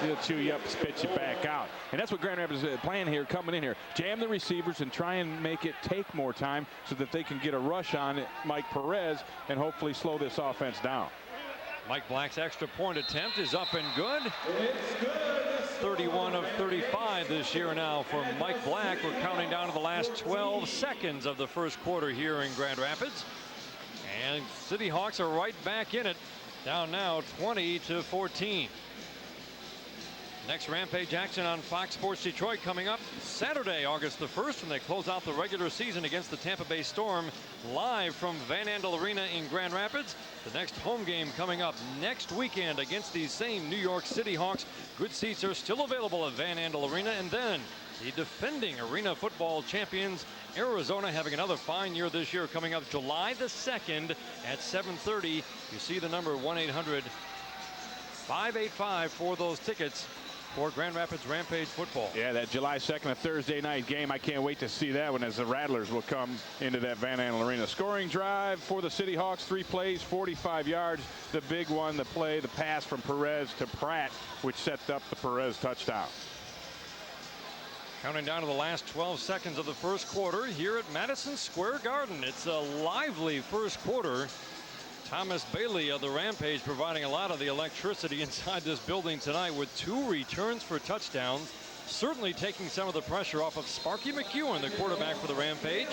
He'll chew you up, spit you back out. And that's what Grand Rapids is playing here, coming in here. Jam the receivers and try and make it take more time so that they can get a rush on Mike Perez and hopefully slow this offense down. Mike Black's extra point attempt is up and good. 31 of 35 this year now for Mike Black. We're counting down to the last 12 seconds of the first quarter here in Grand Rapids. And City Hawks are right back in it. Down now 20-14. Next Rampage action on Fox Sports Detroit coming up Saturday, August the 1st, when they close out the regular season against the Tampa Bay Storm, live from Van Andel Arena in Grand Rapids. The next home game coming up next weekend against these same New York City Hawks. Good seats are still available at Van Andel Arena. And then the defending Arena Football champions, Arizona, having another fine year this year, coming up July the 2nd at 7:30. You see the number 1-800-585 for those tickets for Grand Rapids Rampage football. Yeah, that July 2nd, a Thursday night game. I can't wait to see that one as the Rattlers will come into that Van Andel Arena. Scoring drive for the City Hawks, 3 plays, 45 yards. The big one, the pass from Perez to Pratt, which set up the Perez touchdown. Counting down to the last 12 seconds of the first quarter here at Madison Square Garden. It's a lively first quarter. Thomas Bailey of the Rampage providing a lot of the electricity inside this building tonight with 2 returns for touchdowns. Certainly taking some of the pressure off of Sparky McEwen, the quarterback for the Rampage.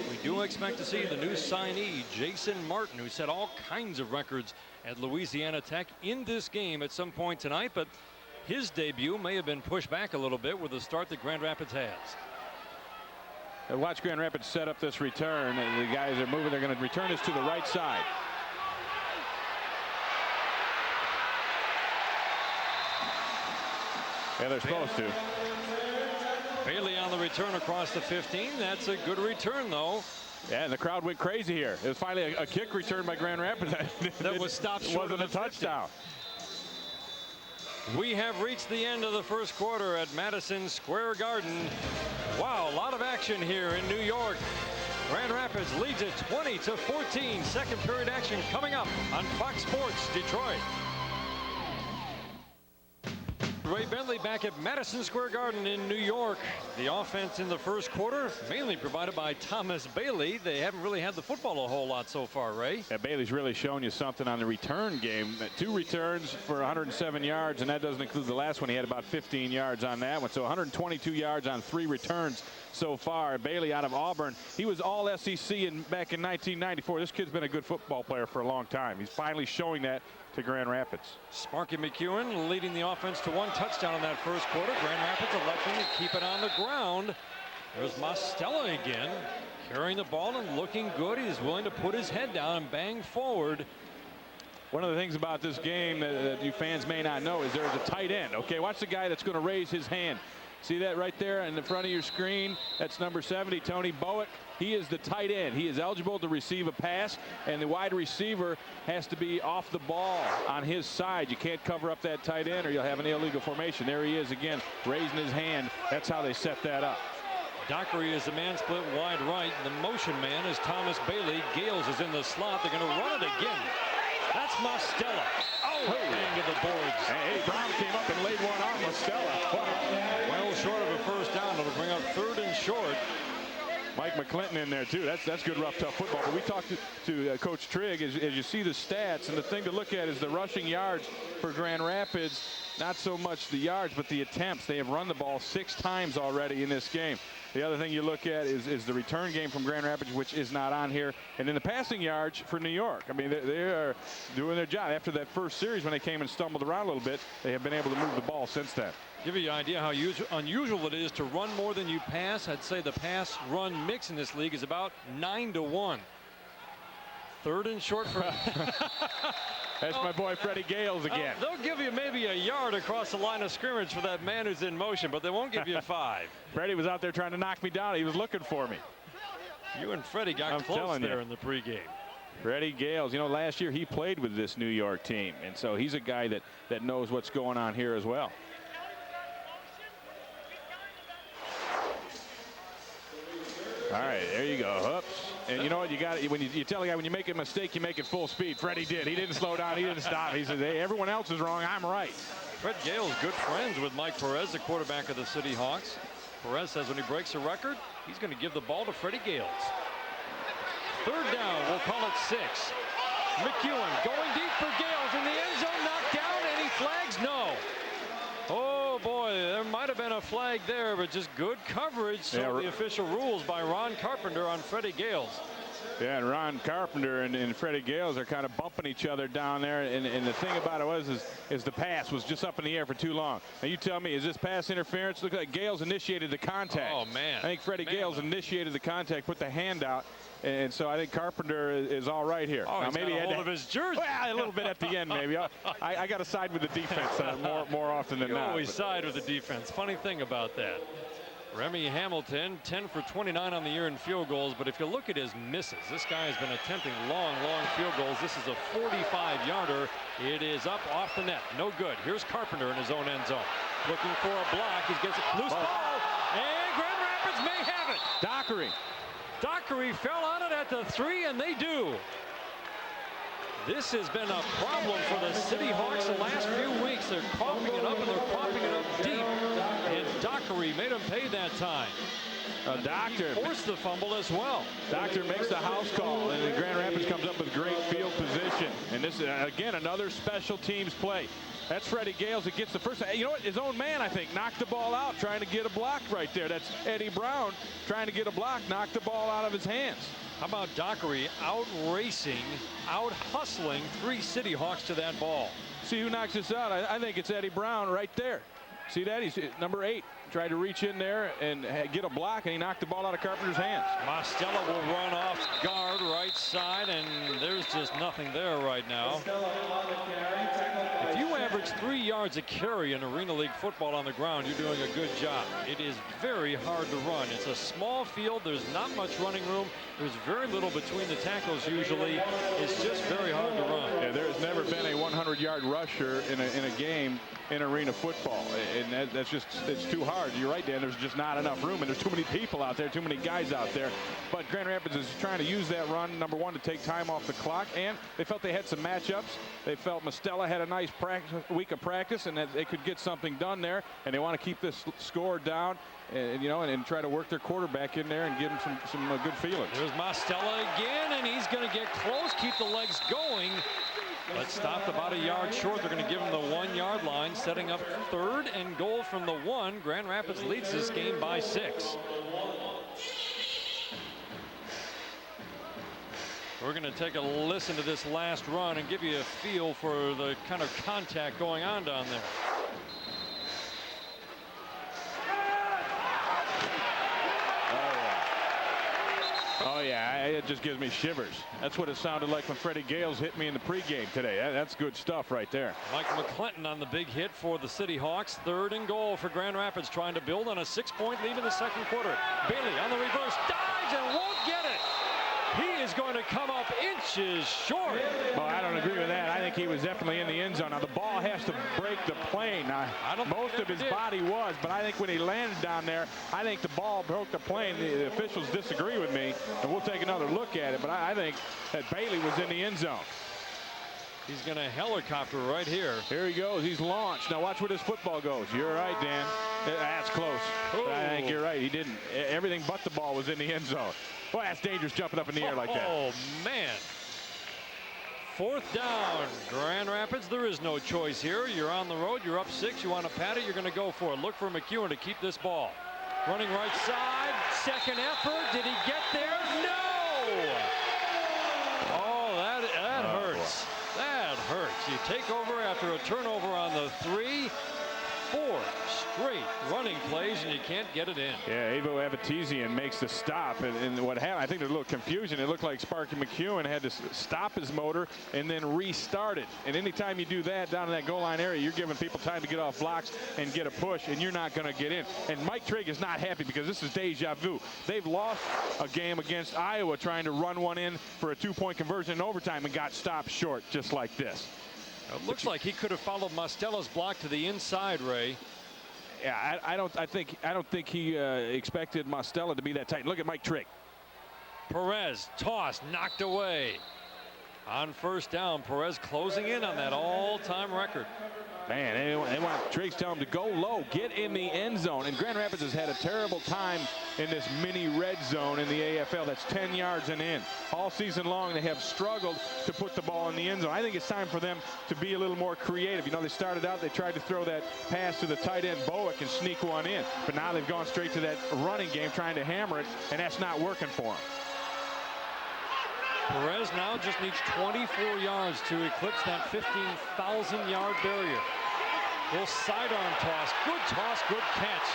We do expect to see the new signee, Jason Martin, who set all kinds of records at Louisiana Tech, in this game at some point tonight. But his debut may have been pushed back a little bit with the start that Grand Rapids has. Watch Grand Rapids set up this return. The guys are moving. They're going to return this to the right side. Yeah, they're supposed to. Bailey on the return across the 15. That's a good return, though. Yeah, and the crowd went crazy here. It was finally a kick return by Grand Rapids. That was stopped short of a touchdown. We have reached the end of the first quarter at Madison Square Garden. Wow, a lot of action here in New York. Grand Rapids leads it 20-14. Second period action coming up on Fox Sports Detroit. Ray Bentley back at Madison Square Garden in New York. The offense in the first quarter mainly provided by Thomas Bailey. They haven't really had the football a whole lot so far, Ray. Yeah, Bailey's really shown you something on the return game. 2 returns for 107 yards, and that doesn't include the last one. He had about 15 yards on that one. So 122 yards on 3 returns so far. Bailey out of Auburn. He was all SEC back in 1994. This kid's been a good football player for a long time. He's finally showing that to Grand Rapids. Sparky McEwen leading the offense to 1 touchdown in that first quarter. Grand Rapids electing to keep it on the ground. There's Mostella again, carrying the ball and looking good. He's willing to put his head down and bang forward. One of the things about this game that you fans may not know is there's a tight end. Okay, watch the guy that's going to raise his hand. See that right there in the front of your screen? That's number 70, Tony Bowick. He is the tight end. He is eligible to receive a pass, and the wide receiver has to be off the ball on his side. You can't cover up that tight end or you'll have an illegal formation. There he is again, raising his hand. That's how they set that up. Dockery is the man split wide right. The motion man is Thomas Bailey. Gales is in the slot. They're going to run it again. That's Mostella. Oh, into the boards. Hey, Brown came up and laid one on Mostella. Well short of a first down. It'll bring up 3rd and short. Mike McClinton in there too. That's good rough tough football. But we talked to Coach Trigg as you see the stats, and the thing to look at is the rushing yards for Grand Rapids. Not so much the yards, but the attempts. They have run the ball 6 times already in this game. The other thing you look at is the return game from Grand Rapids, which is not on here, and then the passing yards for New York. I mean, they are doing their job. After that first series when they came and stumbled around a little bit, they have been able to move the ball since then. Give you an idea how unusual it is to run more than you pass. I'd say the pass-run mix in this league is about 9-1. 3rd and short for... That's my boy Freddie Gales again. They'll give you maybe a yard across the line of scrimmage for that man who's in motion, but they won't give you 5. Freddie was out there trying to knock me down. He was looking for me. You and Freddie got close there in the pregame. Freddie Gales, you know, last year he played with this New York team, and so he's a guy that knows what's going on here as well. All right, there you go. Oops. And you know what? You got when you tell a guy when you make a mistake, you make it full speed. Freddie did. He didn't slow down. He didn't stop. He said, "Hey, everyone else is wrong. I'm right." Fred Gale's good friends with Mike Perez, the quarterback of the City Hawks. Perez says when he breaks a record, he's going to give the ball to Freddie Gales. Third down, we'll call it 6. McEwen going deep for Gales in the end zone, knocked down. Any flags? No. Oh boy, there might have been a flag there, but just good coverage. So the official rules by Ron Carpenter on Freddie Gales. Yeah, and Ron Carpenter and Freddie Gales are kind of bumping each other down there. And the thing about it is the pass was just up in the air for too long. Now you tell me, is this pass interference? Look like Gales initiated the contact. Oh man! I think Freddie Gales initiated the contact, put the hand out, and so I think Carpenter is all right here. Oh, now he's maybe got a hold of his jersey. Well, a little bit at the end, maybe. I got to side with the defense more often than you not. always side with the defense. Funny thing about that. Remy Hamilton, 10 for 29 on the year in field goals, but if you look at his misses, this guy has been attempting long field goals. This is a 45-yarder. It is up off the net. No good. Here's Carpenter in his own end zone. Looking for a block. He gets a loose ball, and Grand Rapids may have it. Dockery fell on it at the 3, and they do. This has been a problem for the City Hawks the last few weeks. They're coughing it up, and they're coughing it up deep. And Dockery made him pay that time. Doctor forced the fumble as well. Doctor makes the house call, and Grand Rapids comes up with great field position. And this is, again, another special teams play. That's Freddie Gales that gets the first. You know what? His own man, I think, knocked the ball out trying to get a block right there. That's Eddie Brown trying to get a block, knocked the ball out of his hands. How about Dockery out-racing, out-hustling 3 City Hawks to that ball? See who knocks this out? I think it's Eddie Brown right there. See that? He's number 8. Tried to reach in there and get a block, and he knocked the ball out of Carpenter's hands. Mostella will run off guard right side, and there's just nothing there right now. If you average 3 yards a carry in Arena League football on the ground, you're doing a good job. It is very hard to run. It's a small field. There's not much running room. There's very little between the tackles usually. It's just very hard to run. Yeah, there's never been a 100-yard rusher in a game in arena football, and that's just, it's too hard. You're right, Dan. There's just not enough room, and there's too many people out there, too many guys out there. But Grand Rapids is trying to use that run, number 1, to take time off the clock, and they felt they had some matchups. They felt Mostella had a nice week of practice, and that they could get something done there, and they want to keep this score down. And, you know, and try to work their quarterback in there and give him some good feelings. There's Mostella again, and he's going to get close, keep the legs going, but stopped about a yard short. They're going to give him the 1-yard line, setting up 3rd and goal from the 1. Grand Rapids leads this game by 6. We're going to take a listen to this last run and give you a feel for the kind of contact going on down there. Oh, yeah, it just gives me shivers. That's what it sounded like when Freddie Gales hit me in the pregame today. That's good stuff right there. Mike McClinton on the big hit for the City Hawks. 3rd and goal for Grand Rapids, trying to build on a 6-point lead in the second quarter. Bailey on the reverse, dives and won't get it. He is going to come up inches short. Well, I don't agree with that. I think he was definitely in the end zone. Now, the ball has to break the plane. Now, most of his body was, but I think when he landed down there, I think the ball broke the plane. The officials disagree with me, and we'll take another look at it, but I think that Bailey was in the end zone. He's going to helicopter right here. Here he goes. He's launched. Now watch where this football goes. You're right, Dan. That's close. Ooh. I think you're right. He didn't. Everything but the ball was in the end zone. Boy, that's dangerous jumping up in the air like that. Oh, man. 4th down. Grand Rapids, there is no choice here. You're on the road. You're up 6. You want to pat it. You're going to go for it. Look for McEwen to keep this ball. Running right side. Second effort. Did he get there? No. Oh, that hurts. That hurts. You take over after a turnover on the 3. 4 straight running plays, and you can't get it in. Yeah, Avo Avetizian makes the stop, and what happened, I think there's a little confusion. It looked like Sparky McEwen had to stop his motor and then restart it. And anytime you do that down in that goal line area, you're giving people time to get off blocks and get a push, and you're not going to get in. And Mike Trigg is not happy because this is deja vu. They've lost a game against Iowa trying to run one in for a 2-point conversion in overtime and got stopped short just like this. It looks like he could have followed Mostella's block to the inside, Ray. Yeah, I don't think he expected Mostella to be that tight. Look at Mike Trigg. Perez tossed, knocked away. On first down, Perez closing in on that all-time record. Man, they want Triggs tell him to go low, get in the end zone. And Grand Rapids has had a terrible time in this mini red zone in the AFL. That's 10 yards and in. All season long, they have struggled to put the ball in the end zone. I think it's time for them to be a little more creative. You know, they started out, they tried to throw that pass to the tight end, Bowick, and sneak one in. But now they've gone straight to that running game, trying to hammer it, and that's not working for them. Perez now just needs 24 yards to eclipse that 15,000-yard barrier. Little sidearm toss, good catch.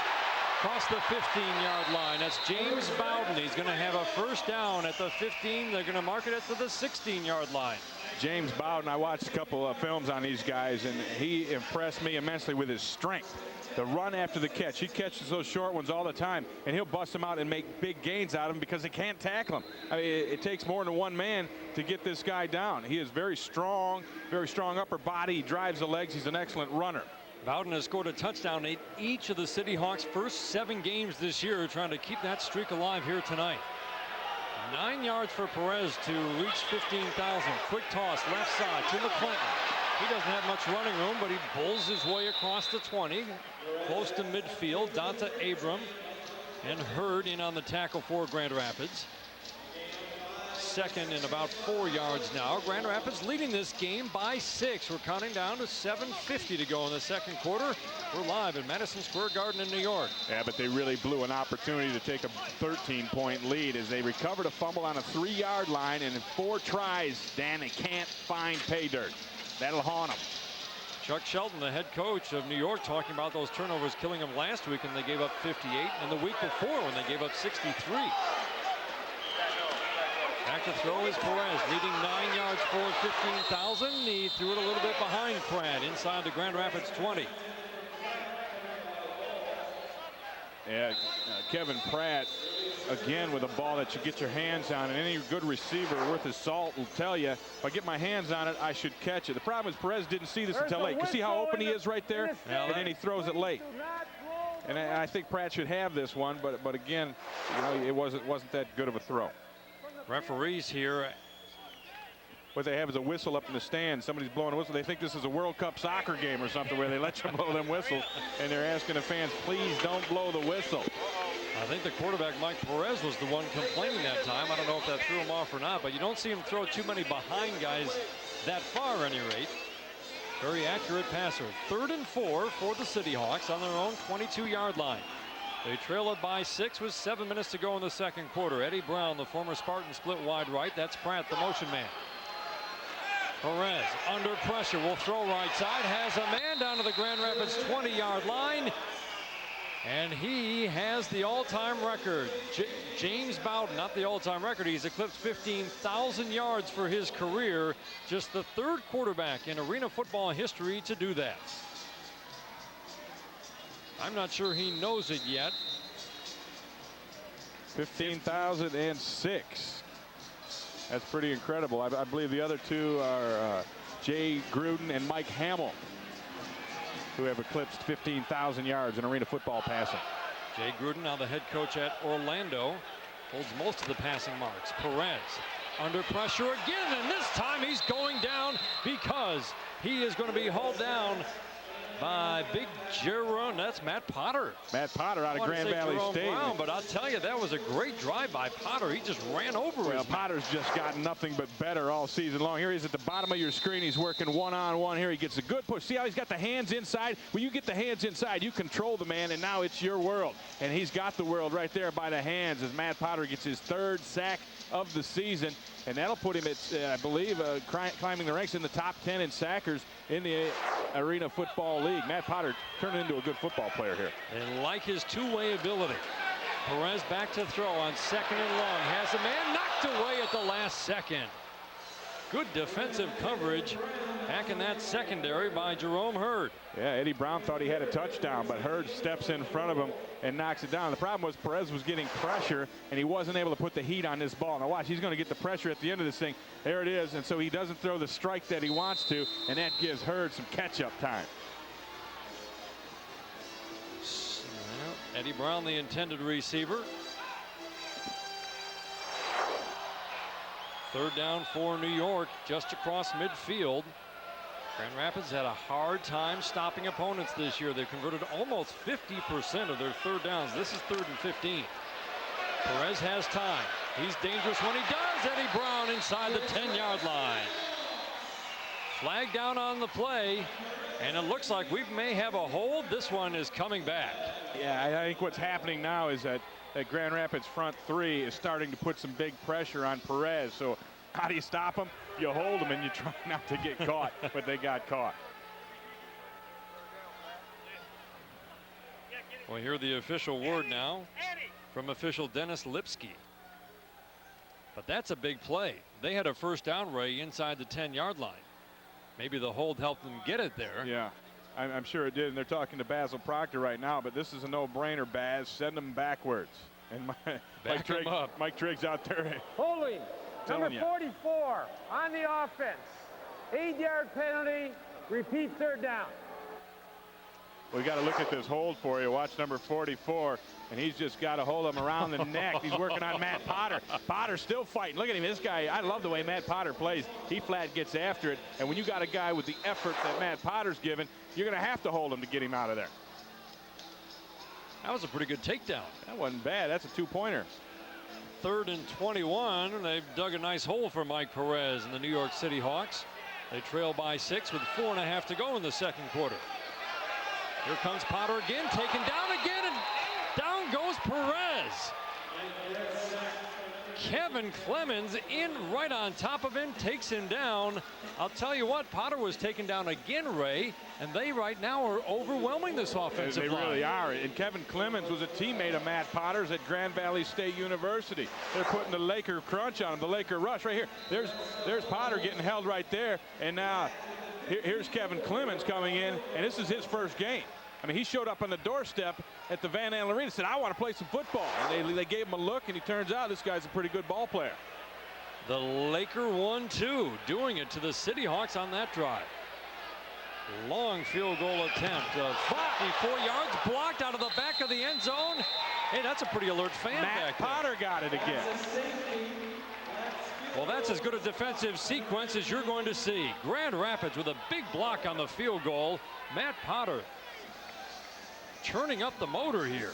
Across the 15-yard line. That's James Bowden. He's going to have a first down at the 15. They're going to mark it at the 16-yard line. James Bowden, I watched a couple of films on these guys, and he impressed me immensely with his strength. The run after the catch. He catches those short ones all the time, and he'll bust them out and make big gains out of them because they can't tackle him. I mean, it takes more than one man to get this guy down. He is very strong upper body. He drives the legs. He's an excellent runner. Bowden has scored a touchdown in each of the City Hawks' first 7 games this year, trying to keep that streak alive here tonight. 9 yards for Perez to reach 15,000. Quick toss, left side to McClinton. He doesn't have much running room, but he bulls his way across the 20. Close to midfield, down to Abram. And Hurd in on the tackle for Grand Rapids. Second and about 4 yards now. Grand Rapids leading this game by 6. We're counting down to 7:50 to go in the second quarter. We're live in Madison Square Garden in New York. Yeah, but they really blew an opportunity to take a 13-point lead as they recovered a fumble on a 3-yard line, and in 4 tries, Dan, they can't find pay dirt. That'll haunt them. Chuck Shelton, the head coach of New York, talking about those turnovers killing them last week, and they gave up 58, and the week before when they gave up 63. Back to throw is Perez, leading 9 yards for 15,000. He threw it a little bit behind Pratt, inside the Grand Rapids 20. Yeah, Kevin Pratt, again, with a ball that you get your hands on, and any good receiver worth his salt will tell you, if I get my hands on it, I should catch it. The problem is Perez didn't see this until late. You see how open he is right there? And then he throws it late. And I think Pratt should have this one, but again, you know, it wasn't that good of a throw. Referees here. What they have is a whistle up in the stands. Somebody's blowing a whistle. They think this is a World Cup soccer game or something where they let you blow them whistles, and they're asking the fans, please don't blow the whistle. I think the quarterback, Mike Perez, was the one complaining that time. I don't know if that threw him off or not, but you don't see him throw too many behind guys that far, at any rate. Very accurate passer. 3rd and 4 for the City Hawks on their own 22-yard line. They trail it by 6 with 7 minutes to go in the second quarter. Eddie Brown, the former Spartan, split wide right. That's Pratt, the motion man. Perez under pressure, will throw right side, has a man down to the Grand Rapids 20-yard line, and he has the all-time record. James Bowden, not the all-time record, he's eclipsed 15,000 yards for his career. Just the 3rd quarterback in arena football history to do that. I'm not sure he knows it yet. 15,006. That's pretty incredible. I believe the other two are Jay Gruden and Mike Hamill, who have eclipsed 15,000 yards in arena football passing. Jay Gruden, now the head coach at Orlando, holds most of the passing marks. Perez under pressure again, and this time he's going down because he is going to be hauled down by Big Jerome. That's Matt Potter. Matt Potter out of Grand Valley State. Brown, but I'll tell you, that was a great drive by Potter. He just ran over him. Well, Potter's just gotten nothing but better all season long. Here he is at the bottom of your screen. He's working one-on-one here. He gets a good push. See how he's got the hands inside? When you get the hands inside, you control the man, and now it's your world. And he's got the world right there by the hands as Matt Potter gets his 3rd sack of the season. And that'll put him at, I believe, climbing the ranks in the top 10 in sackers in the Arena Football League. Matt Potter turning into a good football player here. And like his two-way ability. Perez back to throw on 2nd and long. Has a man knocked away at the last second. Good defensive coverage back in that secondary by Jerome Hurd. Yeah, Eddie Brown thought he had a touchdown, but Hurd steps in front of him and knocks it down. The problem was Perez was getting pressure, and he wasn't able to put the heat on this ball. Now watch, he's going to get the pressure at the end of this thing. There it is, and so he doesn't throw the strike that he wants to, and that gives Hurd some catch-up time. Eddie Brown, the intended receiver. Third down for New York, just across midfield. Grand Rapids had a hard time stopping opponents this year. They've converted almost 50% of their third downs. This is 3rd and 15. Perez has time. He's dangerous when he does. Eddie Brown inside the 10-yard line. Flag down on the play, and it looks like we may have a hold. This one is coming back. Yeah, I think what's happening now is that Grand Rapids front three is starting to put some big pressure on Perez. So how do you stop him? You hold him and you try not to get caught, but they got caught. We'll hear the official word now from official Dennis Lipsky. But that's a big play. They had a first down, Ray, inside the 10-yard line. Maybe the hold helped them get it there. Yeah, I'm sure it did. And they're talking to Basil Proctor right now, but this is a no-brainer, Baz. Send them backwards. And Mike Triggs out there. Holding. Number 44 on the offense. 8-yard penalty. Repeat third down. We got to look at this hold for you. Watch number 44, and he's just got to hold him around the neck. He's working on Matt Potter. Potter's still fighting. Look at him. This guy, I love the way Matt Potter plays. He flat gets after it, and when you got a guy with the effort that Matt Potter's given, you're going to have to hold him to get him out of there. That was a pretty good takedown. That wasn't bad. That's a two-pointer. 3rd and 21, and they've dug a nice hole for Mike Perez and the New York City Hawks. They trail by 6 with 4.5 to go in the second quarter. Here comes Potter again, taken down again, and down goes Perez. Kevin Clemens in right on top of him, takes him down. I'll tell you what, Potter was taken down again, Ray, and they right now are overwhelming this offensive line. They really are. And Kevin Clemens was a teammate of Matt Potter's at Grand Valley State University. They're putting the Laker crunch on him, the Laker rush right here. There's Potter getting held right there, and now here's Kevin Clemens coming in, and this is his first game. I mean, he showed up on the doorstep at the Van Allen Arena and said, I want to play some football. And they gave him a look, and he turns out this guy's a pretty good ball player. The Laker 1-2, doing it to the City Hawks on that drive. Long field goal attempt of 54 yards, blocked out of the back of the end zone. Hey, that's a pretty alert fan back there. Potter got it again. Well, that's as good a defensive sequence as you're going to see. Grand Rapids with a big block on the field goal. Matt Potter turning up the motor here.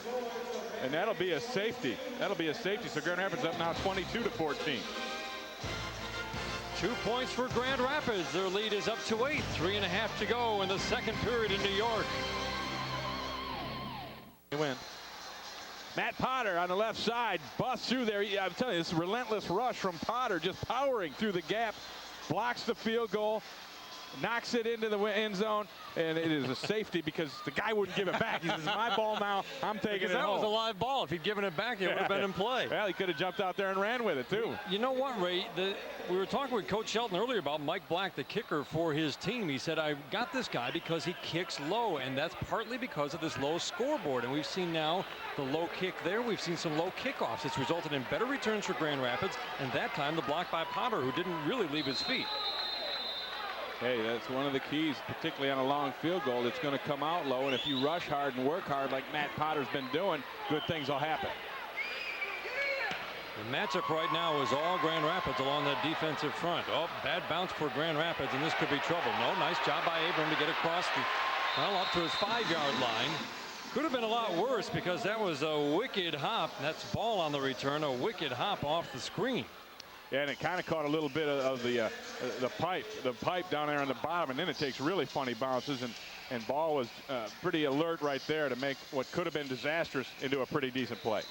And that'll be a safety. That'll be a safety. So Grand Rapids up now 22-14. 2 points for Grand Rapids. Their lead is up to 8. 3.5 to go in the second period in New York. They win. Matt Potter on the left side busts through there. I'm telling you, this relentless rush from Potter, just powering through the gap, blocks the field goal, knocks it into the end zone, and it is a safety because the guy wouldn't give it back. He says, my ball now, I'm taking it home. That was a live ball. If he'd given it back, it would have been in play. Well, he could have jumped out there and ran with it, too. You know what, Ray? We were talking with Coach Shelton earlier about Mike Black, the kicker for his team. He said, I got this guy because he kicks low, and that's partly because of this low scoreboard. And we've seen now the low kick there. We've seen some low kickoffs. It's resulted in better returns for Grand Rapids, and that time the block by Potter, who didn't really leave his feet. Hey, that's one of the keys, particularly on a long field goal. It's going to come out low, and if you rush hard and work hard like Matt Potter's been doing, good things will happen. The matchup right now is all Grand Rapids along that defensive front. Oh, bad bounce for Grand Rapids, and this could be trouble. No, nice job by Abram to get across up to his 5-yard line. Could have been a lot worse because that was a wicked hop. That's ball on the return, a wicked hop off the screen. Yeah, and it kind of caught a little bit of the pipe down there on the bottom, and then it takes really funny bounces, and Ball was pretty alert right there to make what could have been disastrous into a pretty decent play.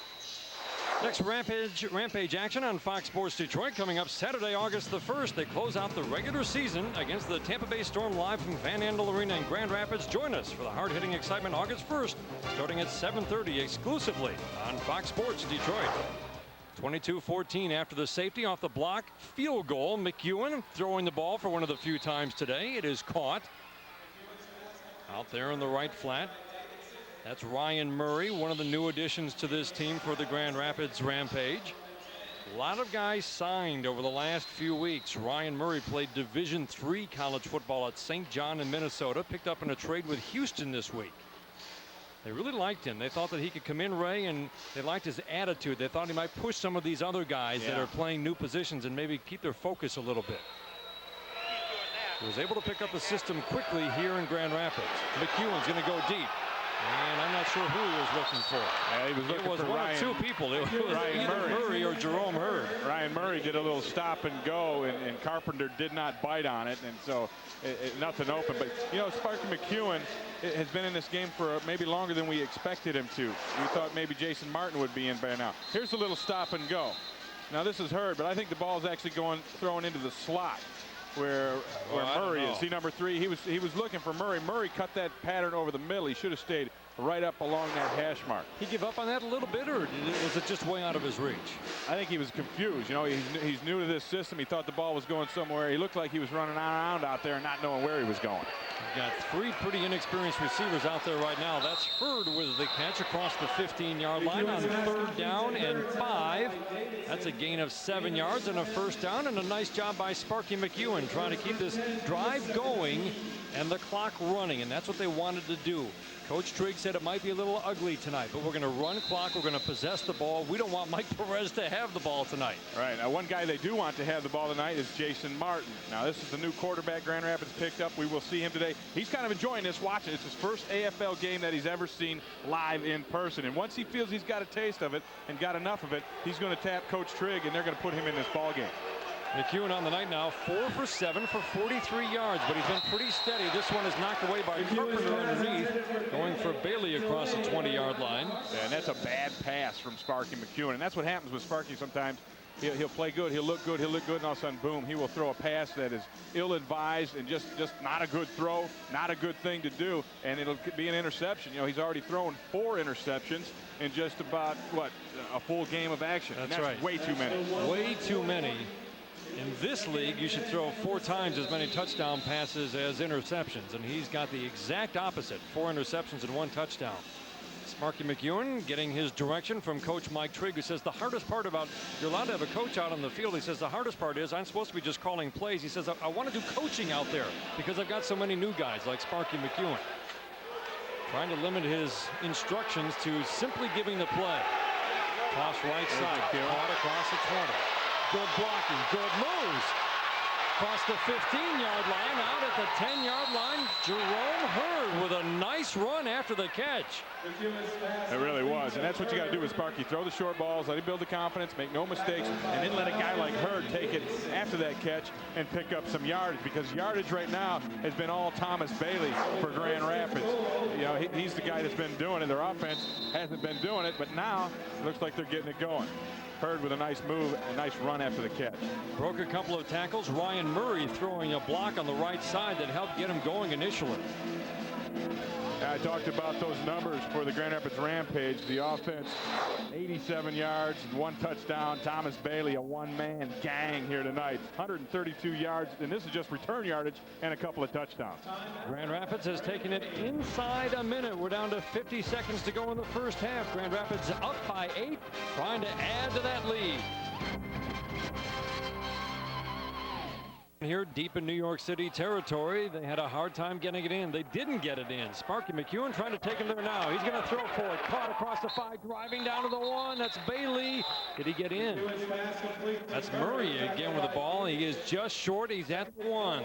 Next Rampage action on Fox Sports Detroit coming up Saturday, August the 1st. They close out the regular season against the Tampa Bay Storm live from Van Andel Arena in Grand Rapids. Join us for the hard-hitting excitement August 1st, starting at 7:30 exclusively on Fox Sports Detroit. 22-14 after the safety off the block. Field goal. McEwen throwing the ball for one of the few times today. It is caught out there in the right flat. That's Ryan Murray, one of the new additions to this team for the Grand Rapids Rampage. A lot of guys signed over the last few weeks. Ryan Murray played Division III college football at St. John in Minnesota. Picked up in a trade with Houston this week. They really liked him. They thought that he could come in, Ray, and they liked his attitude. They thought he might push some of these other guys that are playing new positions and maybe keep their focus a little bit. He was able to pick up the system quickly here in Grand Rapids. McEwen's going to go deep. And I'm not sure who he was looking for. Yeah, he was looking for one Ryan, or two people. It was Ryan either Murray or Jerome Hurd. Ryan Murray did a little stop and go, and Carpenter did not bite on it, and so nothing open. But, you know, Sparky McEwen has been in this game for maybe longer than we expected him to. We thought maybe Jason Martin would be in by now. Here's a little stop and go. Now, this is Hurd, but I think the ball is actually thrown into the slot where Murray is. See number 3, he was looking for Murray. Murray cut that pattern over the middle. He should have stayed right up along that hash mark. He give up on that a little bit, or was it just way out of his reach? I think he was confused. You know, he's new to this system. He thought the ball was going somewhere. He looked like he was running around out there and not knowing where he was going. You've got 3 pretty inexperienced receivers out there right now. That's Hurd with the catch across the 15-yard line on 3rd down and 5. That's a gain of 7 yards and a first down, and a nice job by Sparky McEwen trying to keep this drive going and the clock running, and that's what they wanted to do. Coach Trigg said it might be a little ugly tonight, but we're going to run clock. We're going to possess the ball. We don't want Mike Perez to have the ball tonight. Right. Now, one guy they do want to have the ball tonight is Jason Martin. Now, this is the new quarterback Grand Rapids picked up. We will see him today. He's kind of enjoying this, watching. It's his first AFL game that he's ever seen live in person. And once he feels he's got a taste of it and got enough of it, he's going to tap Coach Trigg, and they're going to put him in this ball game. McEwen on the night now, 4 for 7 for 43 yards, but he's been pretty steady. This one is knocked away by Carpenter underneath, going for Bailey across the 20-yard line. Yeah, and that's a bad pass from Sparky McEwen, and that's what happens with Sparky sometimes. He'll play good, he'll look good, and all of a sudden, boom, he will throw a pass that is ill-advised and just not a good throw, not a good thing to do, and it'll be an interception. You know, he's already thrown 4 interceptions in just about, a full game of action. That's right. Way too many. Way too many. In this league, you should throw 4 times as many touchdown passes as interceptions, and he's got the exact opposite, 4 interceptions and 1 touchdown. Sparky McEwen getting his direction from Coach Mike Trigg, who says the hardest part about, you're allowed to have a coach out on the field. He says the hardest part is I'm supposed to be just calling plays. He says I want to do coaching out there because I've got so many new guys like Sparky McEwen. Trying to limit his instructions to simply giving the play. Toss right side, caught across the 20. Good blocking, good moves. Across the 15-yard line, out at the 10-yard line, Jerome Hurd with a nice run after the catch. It really was, and that's what you got to do with Sparky. Throw the short balls, let him build the confidence, make no mistakes, and then let a guy like Hurd take it after that catch and pick up some yardage, because yardage right now has been all Thomas Bailey for Grand Rapids. You know, he's the guy that's been doing it. Their offense hasn't been doing it, but now it looks like they're getting it going. Hurd with a nice move, a nice run after the catch. Broke a couple of tackles. Ryan Murray throwing a block on the right side that helped get him going initially. I talked about those numbers for the Grand Rapids Rampage. The offense, 87 yards and 1 touchdown. Thomas Bailey, a one-man gang here tonight. 132 yards, and this is just return yardage and a couple of touchdowns. Grand Rapids has taken it inside a minute. We're down to 50 seconds to go in the first half. Grand Rapids up by 8, trying to add to that lead. Here deep in New York City territory, they had a hard time getting it in. They didn't get it in. Sparky McEwen trying to take him there now. He's going to throw for it. Caught across the 5, driving down to the 1. That's Bailey. Did he get in? That's Murray again with the ball. He is just short. He's at the 1.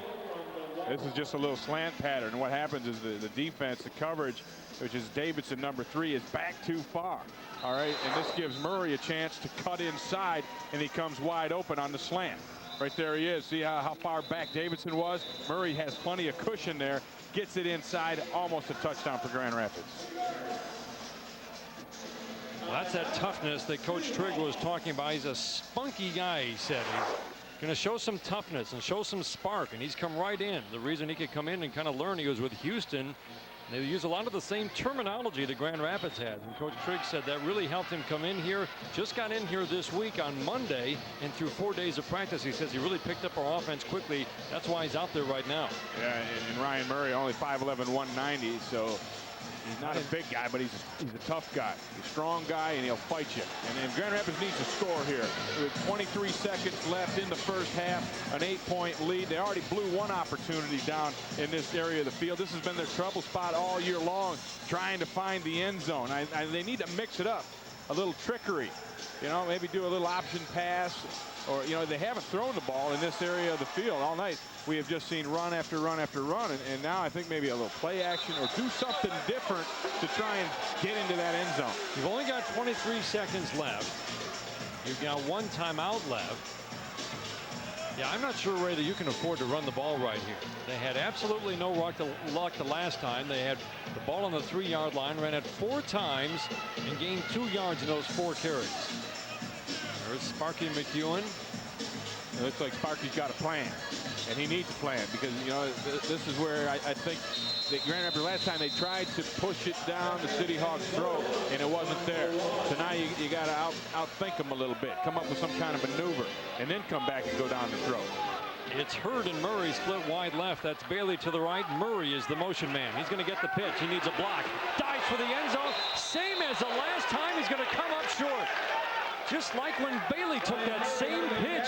This is just a little slant pattern. And what happens is the defense, the coverage, which is Davidson, number 3, is back too far. All right, and this gives Murray a chance to cut inside, and he comes wide open on the slant. Right there he is. See how far back Davidson was? Murray has plenty of cushion there. Gets it inside. Almost a touchdown for Grand Rapids. Well, that's that toughness that Coach Trigg was talking about. He's a spunky guy, he said. He's going to show some toughness and show some spark, and he's come right in. The reason he could come in and kind of learn, he was with Houston. They use a lot of the same terminology that Grand Rapids has, and Coach Trigg said that really helped him come in here. Just got in here this week on Monday, and through 4 days of practice, he says he really picked up our offense quickly. That's why he's out there right now. Yeah, and Ryan Murray only 5'11", 190, so He's not a big guy, but he's a tough guy. He's a strong guy, and he'll fight you. And then Grand Rapids needs to score here. With 23 seconds left in the first half, an 8-point lead. They already blew one opportunity down in this area of the field. This has been their trouble spot all year long, trying to find the end zone. They need to mix it up, a little trickery. You know, maybe do a little option pass, or, you know, they haven't thrown the ball in this area of the field all night. We have just seen run after run after run, and now I think maybe a little play action or do something different to try and get into that end zone. You've only got 23 seconds left. You've got one timeout left. Yeah, I'm not sure, Ray, that you can afford to run the ball right here. They had absolutely no luck the last time. They had the ball on the 3-yard line, ran it 4 times, and gained 2 yards in those 4 carries. There's Sparky McEwen. It looks like Sparky's got a plan, and he needs a plan, because, you know, this is where I think that Grand Rapids, last time they tried to push it down the City Hawks' throat, and it wasn't there. So now you got to outthink them a little bit, come up with some kind of maneuver, and then come back and go down the throat. It's Hurd and Murray split wide left. That's Bailey to the right. Murray is the motion man. He's going to get the pitch. He needs a block. Dives for the end zone. Same as the last time. He's going to come up short. Just like when Bailey took that same pitch.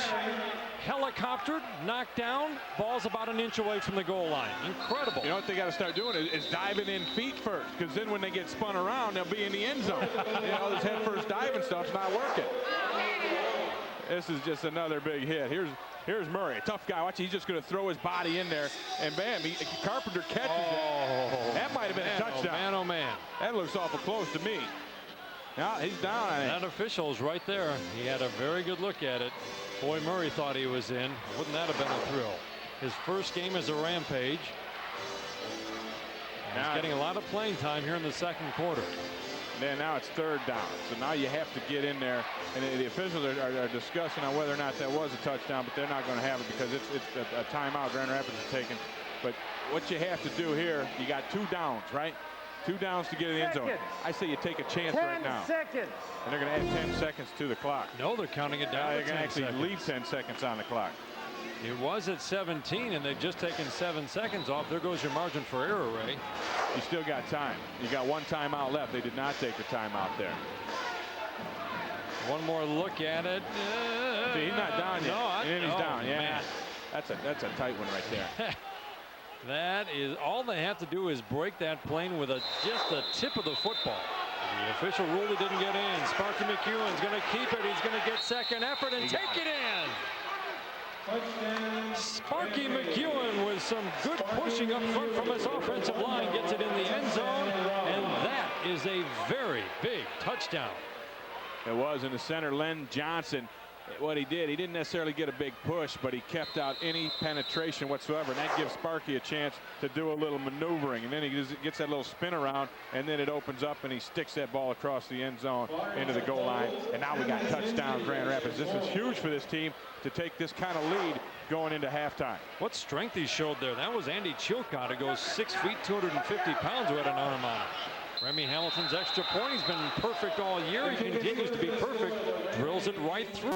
Helicoptered, knocked down, ball's about an inch away from the goal line. Incredible. You know what they got to start doing is diving in feet first, because then when they get spun around, they'll be in the end zone. You know, this head first diving stuff's not working. This is just another big hit. Here's Murray, a tough guy. Watch, he's just going to throw his body in there, and bam, Carpenter catches it. That might have been a touchdown. Oh, man, oh, man. That looks awful close to me. Now he's down. That official's right there. He had a very good look at it. Boy, Murray thought he was in. Wouldn't that have been a thrill? His first game as a Rampage. He's getting a lot of playing time here in the second quarter. Now it's 3rd down. So now you have to get in there. And the officials are discussing on whether or not that was a touchdown, but they're not going to have it because it's a timeout Grand Rapids is taking. But what you have to do here, you got 2 downs, right? 2 downs to get in the end zone. I say you take a chance right now. 10 seconds. And they're going to add 10 seconds to the clock. No, they're counting it down. They're going to actually leave 10 seconds on the clock. It was at 17, and they've just taken 7 seconds off. There goes your margin for error, Ray. You still got time. You got 1 timeout left. They did not take the timeout there. One more look at it. See, he's not down yet. And he's down. Yeah, man. that's a tight one right there. That is all they have to do is break that plane with just the tip of the football. The official rule he didn't get in. Sparky McEwen's going to keep it. He's going to get second effort and take it in. Sparky McEwen with some good pushing up front from his offensive line gets it in the end zone, and that is a very big touchdown. It was in the center. Len Johnson, what he did, he didn't necessarily get a big push, but he kept out any penetration whatsoever, and that gives Sparky a chance to do a little maneuvering, and then he gets that little spin around, and then it opens up and he sticks that ball across the end zone into the goal line. And now we got touchdown Grand Rapids. This is huge for this team to take this kind of lead going into halftime. What strength he showed there. That was Andy Chilcott, who goes 6 feet 250 pounds, who had an arm on him. Remy Hamilton's extra point. He's been perfect all year. He continues to be perfect. Drills it right through.